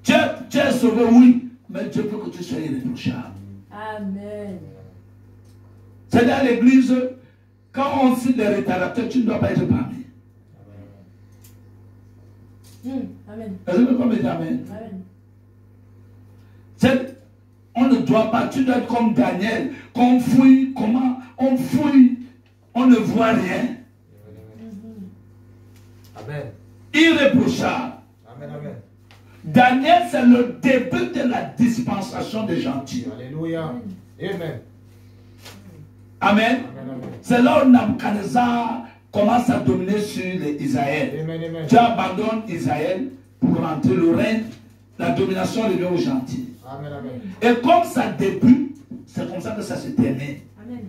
Tu es sauvé, oui, mais Dieu veut que tu sois irréprochable. Amen. C'est dans l'église, quand on cite les retardataires, tu ne dois pas être parmi. Amen. Est-ce que comme dit Amen? Amen. On ne doit pas, tu dois être comme Daniel, qu'on fouille, comment? On fouille, on ne voit rien. Amen. Irréprochable. Amen, amen. Daniel, c'est le début de la dispensation des gentils. Alléluia. Amen. Amen. Amen, amen. C'est là où Nabuchodonosor commence à dominer sur Israël. Amen, amen. Dieu abandonne Israël pour rentrer le règne. La domination revient aux gentils. Amen, amen. Et comme ça débute, c'est comme ça que ça se termine. Amen.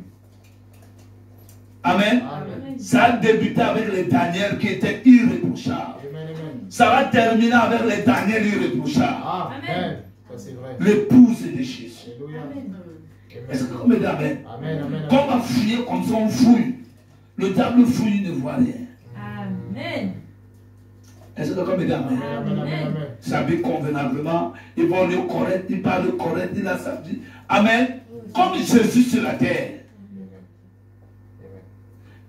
Amen. Amen. Ça a débuté avec les Daniel qui étaient irréprochables. Amen, amen. Ça va terminer avec les Daniel irréprochables. Amen. Ça c'est vrai. L'épouse de Jésus. Alléluia. Amen. Est-ce que Amen. vous me dites Amen? Amen, amen. Quand on va fouiller comme ça, on fouille. Le diable fouille, il ne voit rien. Amen. Est-ce que quelqu'un me dit Amen? Amen, amen, amen. S'habille convenablement, ils vont le correct, il parle correct, il a sa vie. Amen. Comme Jésus sur la terre.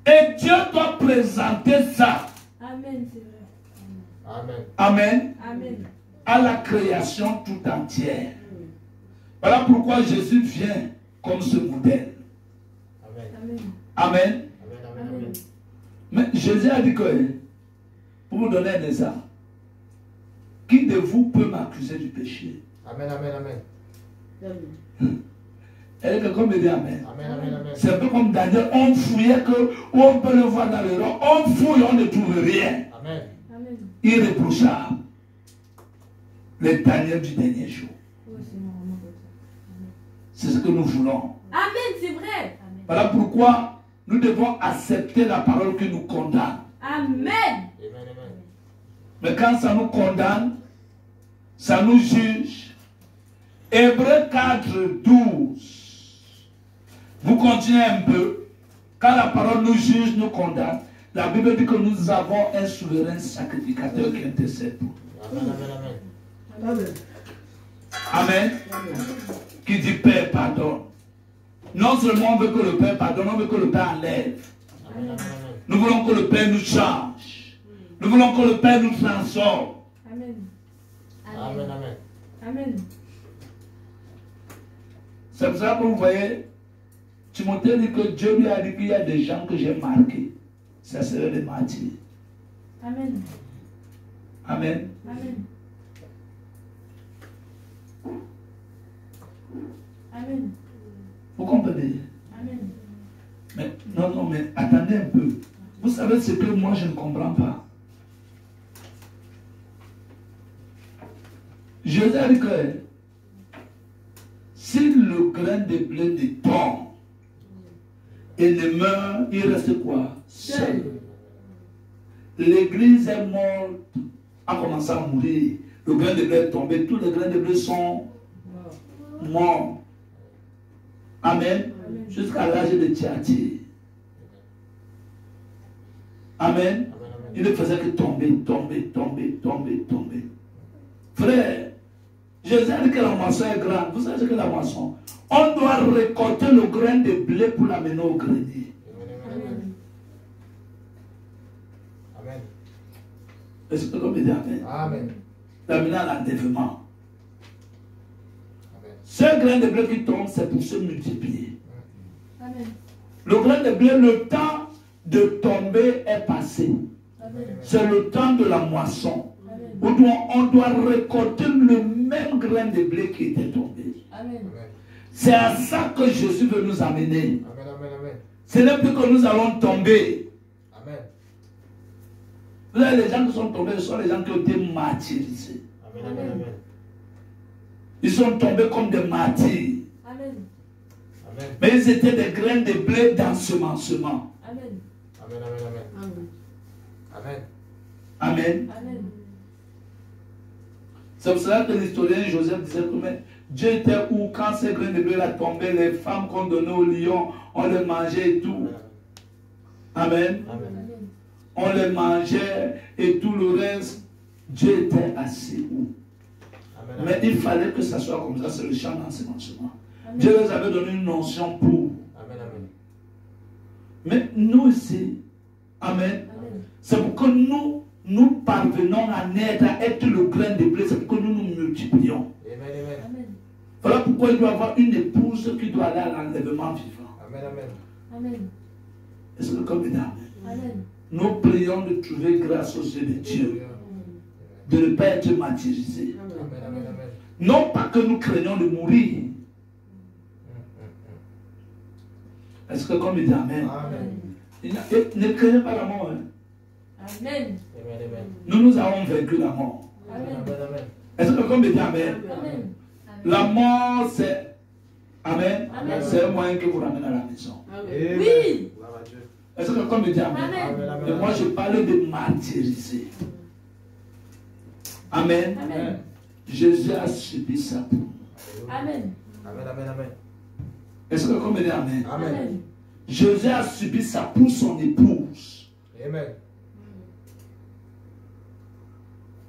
Et Dieu doit présenter ça. Amen, c'est vrai. Amen. Amen. Amen. À la création tout entière. Voilà pourquoi Jésus vient comme ce modèle. Amen. Amen. Amen. Amen, amen, amen. Mais Jésus a dit que, pour vous donner un exemple, qui de vous peut m'accuser du péché? Amen, amen, amen. Amen. Et quelqu'un me dit Amen. Amen, amen, amen. C'est un peu comme Daniel, on fouillait que, on peut le voir dans le rang, on fouille, on ne trouve rien. Amen. Amen. Irréprochable. Le Daniel du dernier jour. Oh, Seigneur, on m'en veut C'est ce que nous voulons. ça. Amen, c'est vrai. Amen. Voilà pourquoi nous devons accepter la parole qui nous condamne. Amen. Amen, amen. Mais quand ça nous condamne, ça nous juge. Hébreux 4, 12. Vous continuez un peu. Quand la parole nous juge, nous condamne, la Bible dit que nous avons un souverain sacrificateur qui intercède pour nous. Amen, amen, amen. Amen. Amen. Qui dit Père, pardonne. Non seulement on veut que le Père pardonne, on veut que le Père enlève. Amen, amen, amen. Nous voulons que le Père nous change. Nous voulons que le Père nous transforme. Amen. Amen, amen. Amen. C'est pour ça que vous voyez, Timothée dit que Dieu lui a dit qu'il y a des gens que j'ai marqués. Ça serait des martyrs. Amen. Amen. Amen. Amen. Vous comprenez? Amen. Mais non, mais attendez un peu. Vous savez ce que moi je ne comprends pas. Jésus a dit que si le grain de blé ne tombe et ne meurt, il reste quoi? Seul. L'église est morte en commençant à mourir. Le grain de blé est tombé, tous les grains de blé sont morts. Amen. Jusqu'à l'âge de Thyatire. Amen. Il ne faisait que tomber, tomber, tomber, tomber, tomber. Frère, Jésus a dit que la moisson est grande. Vous savez ce que la moisson? On doit récolter le grain de blé pour l'amener au grenier. Amen. Amen. Est-ce que vous me dites Amen? Amen. L'amener à l'enlèvement. Amen. Ce grain de blé qui tombe, c'est pour se multiplier. Amen. Le grain de blé, le temps de tomber est passé. Amen. C'est le temps de la moisson. Amen. On doit récolter le même grain de blé qui était tombé. Amen. Amen. C'est à ça que Jésus veut nous amener. Amen, amen, amen. Ce n'est plus que nous allons tomber. Amen. Vous savez, les gens qui sont tombés, ce sont les gens qui ont été martyrisés. Amen, amen, amen. Ils sont tombés comme des martyrs. Amen. Amen. Mais ils étaient des grains de blé d'ensemencement. Amen. Amen, amen, amen. Amen. Amen. Amen. Amen. C'est pour cela que l'historien Joseph disait que mais Dieu était où quand ces grains de blé là tombaient, les femmes qu'on donnait aux lions, on les mangeait et tout. Amen. Amen. On les mangeait et tout le reste. Dieu était assis où? Amen. Mais il fallait que ça soit comme ça, c'est le champ d'ensemencement. Amen. Dieu les avait donné une notion pour. Amen, amen. Mais nous ici, Amen, Amen. c'est pour que nous parvenons à naître, à être le grain de blé, c'est pour que nous nous multiplions. Amen, amen. Amen. Voilà pourquoi il doit y avoir une épouse qui doit aller à l'enlèvement vivant. Amen, amen. Amen. Est-ce que comme il dit Amen? Amen. Nous prions de trouver grâce aux yeux de Dieu, de ne pas être martyrisés. Amen, amen, amen. Non pas que nous craignons de mourir. Est-ce que comme il dit Amen? Amen. Ne craignez pas la mort. Hein. Amen. Amen, amen. Nous avons vaincu la mort. Amen, Amen. amen. Est-ce que comme il dit Amen? Amen. La mort, c'est Amen. Amen. C'est un moyen que vous ramène à la maison. Amen. Oui. Gloire à Dieu. Est-ce que comme il dit Amen? Amen. Amen, Et moi je parle de martyriser. Amen. Amen. Jésus a subi ça pour nous. Amen. Amen, amen, amen. Est-ce que comme il dit Amen? Amen. Amen. Jésus a subi ça pour son épouse. Amen.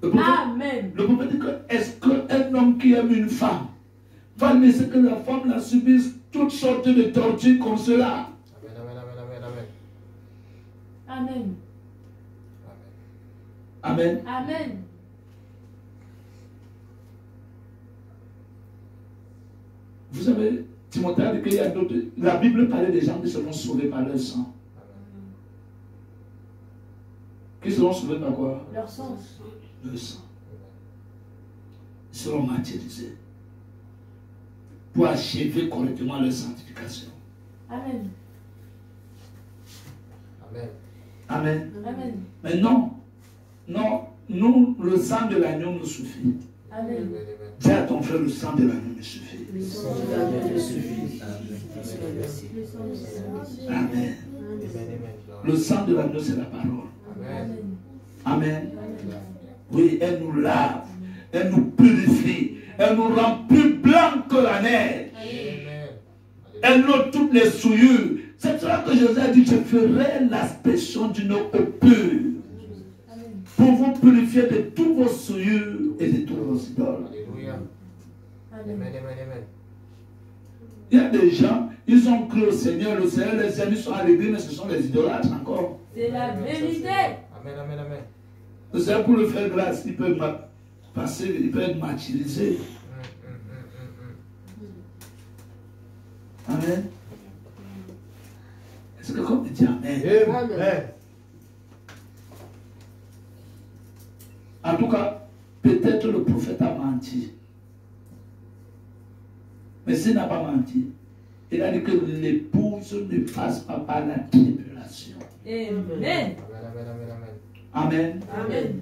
Amen. Le prophète dit que est-ce qu'un homme qui aime une femme va laisser que la femme la subisse toutes sortes de tortures comme cela? Amen, amen, amen, amen, amen. Amen. Amen. Amen. Vous savez, Timothée a dit qu'il y a d'autres. La Bible parlait des gens qui seront sauvés par leur sang. Qui seront sauvés par quoi? Leur sang. Le sang. Ils seront martyrisés pour achever correctement leur sanctification. Amen. Amen. Amen. Amen. Mais non, non, nous, le sang de l'agneau nous suffit. Amen. Dis à ton frère, le sang de l'agneau me suffit. Le sang de l'agneau me suffit. Amen. Le sang de l'agneau, c'est la parole. Amen. Amen. Oui, elle nous lave, elle nous purifie, elle nous rend plus blancs que la neige. Elle ôte toutes les souillures. C'est cela que Jésus a dit, je ferai l'aspersion d'une eau pure pour vous purifier de tous vos souillures et de tous vos idoles. Alléluia. Amen, amen, amen. Il y a des gens, ils ont cru au Seigneur, le Seigneur les amis sont à l'église, mais ce sont les idolâtres encore. C'est la vérité. Amen, amen, amen. Le Seigneur, pour le faire grâce, il peut passer, il peut être martyrisé. Amen. Est-ce que comme dit Amen? Amen. En tout cas, peut-être le prophète a menti. Mais s'il n'a pas menti, il a dit que l'épouse ne passe pas par la tribulation. Amen. Amen. Amen.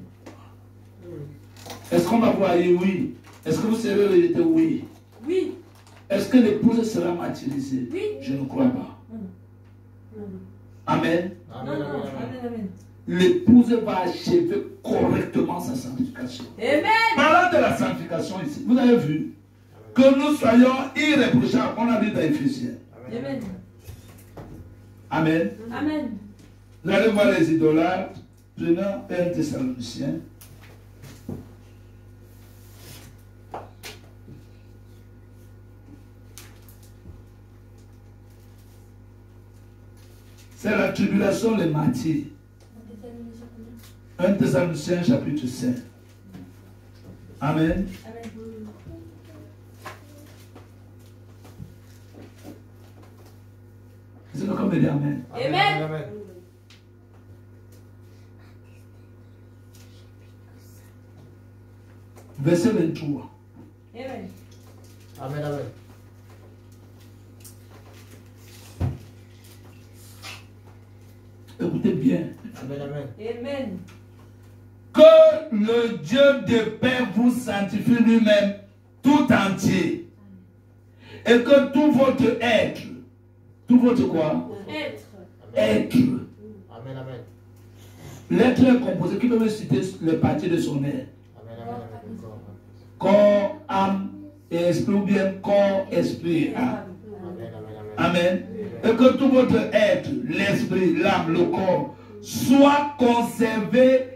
Est-ce qu'on va voir oui? Est-ce que vous serez rejeté? Oui. Oui. Est-ce que l'épouse sera martyrisée? Oui. Je ne crois pas. Amen. Non, non, amen, amen. L'épouse va achever correctement sa sanctification. Amen. Parlant de la sanctification ici, vous avez vu que nous soyons irréprochables. On a dit dans Éphésiens. Amen. Amen. Amen. Vous allez voir les idolâtres. Prenons 1 Thessaloniciens. C'est la tribulation, les martyrs. 1 Thessaloniciens chapitre 5. Amen. C'est comme il dit Amen. Amen. Verset 23. Amen. Amen, amen. Écoutez bien. Amen, amen. Amen. Que le Dieu de paix vous sanctifie lui-même tout entier. Et que tout votre être, tout votre quoi? Être. Amen, amen. L'être est composé, qui peut me citer les parties de son être? Amen, amen, amen. Corps, âme et esprit, ou bien corps, esprit, âme. Amen, amen, amen. Amen. Et que tout votre être, l'esprit, l'âme, le corps, soit conservé.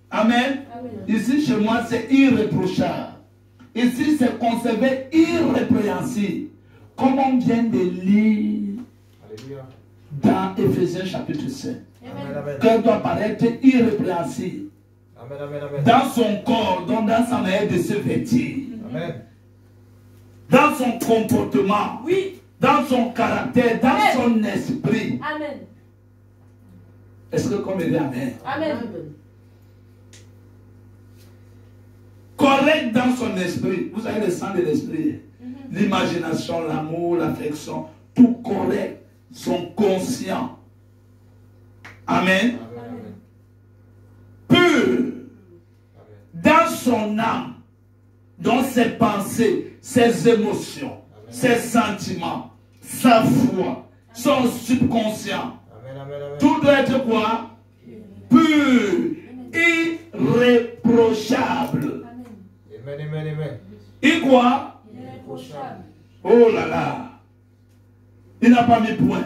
Amen. Ici, chez moi, c'est irréprochable. Ici, c'est conservé irrépréhensible. Comme on vient de lire Alléluia. dans Éphésiens chapitre 5. Amen, amen. Qu'elle doit paraître irrépréhensible. Amen, amen, amen. Dans son corps, dans sa manière de se vêtir. Amen. Dans son comportement. Oui. Dans son caractère, dans son esprit. Amen. Est-ce que comme il dit Amen? Amen. Correct dans son esprit. Vous savez le sang de l'esprit. L'imagination, l'amour, l'affection. Tout correct. Sont conscients. Amen. Amen. Pur. Dans son âme. Dans ses pensées. Ses émotions. Ses sentiments. Sa foi. Son subconscient. Amen, amen, amen. Tout doit être quoi? Pur. Irréprochable. Amen, amen, amen. Et quoi? Irréprochable. Oh là là. Il n'a pas mis point.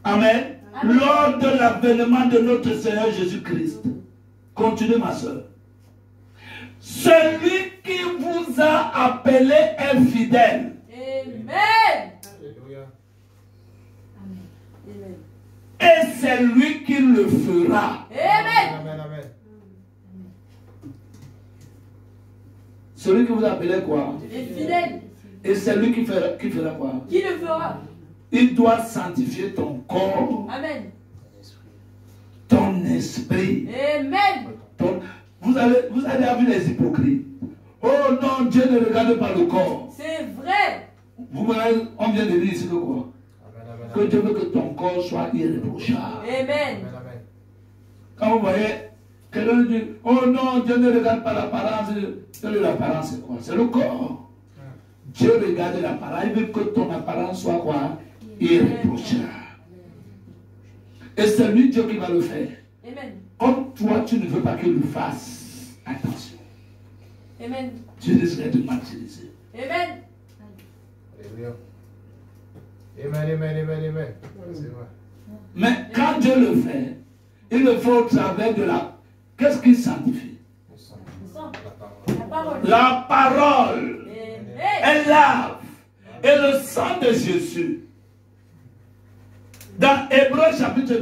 Amen. Lors de l'avènement de notre Seigneur Jésus-Christ. Continuez, ma soeur. Celui qui vous a appelé est fidèle. Amen. Alléluia. Amen. Et c'est lui qui le fera. Amen. Amen, amen. Celui qui vous a appelé quoi? Il est fidèle. Et c'est lui qui fera quoi? Qui le fera? Il doit sanctifier ton corps, Amen. ton esprit. Amen. Vous avez vu les hypocrites. Oh non, Dieu ne regarde pas le corps. C'est vrai. Vous voyez, on vient de dire ici que quoi? Amen, amen, Que Dieu veut que ton corps soit irréprochable. Amen. amen, amen. Quand vous voyez, quelqu'un dit, oh non, Dieu ne regarde pas l'apparence. L'apparence c'est quoi? C'est le corps. Dieu regarde l'apparence. Il veut que ton apparence soit quoi? Irréprochable. Et c'est lui Dieu qui va le faire. Amen. Comme toi, tu ne veux pas qu'il le fasse. Attention. Amen. Dieu risque de martyriser. Amen. Alléluia. Amen, amen, amen, amen. C'est vrai. Mais quand Dieu le fait, il le fait au travers de la... Qu'est-ce qu'il sanctifie? Le sang. La parole. La parole. Amen. Elle lave. Et le sang de Jésus. Dans Hébreux chapitre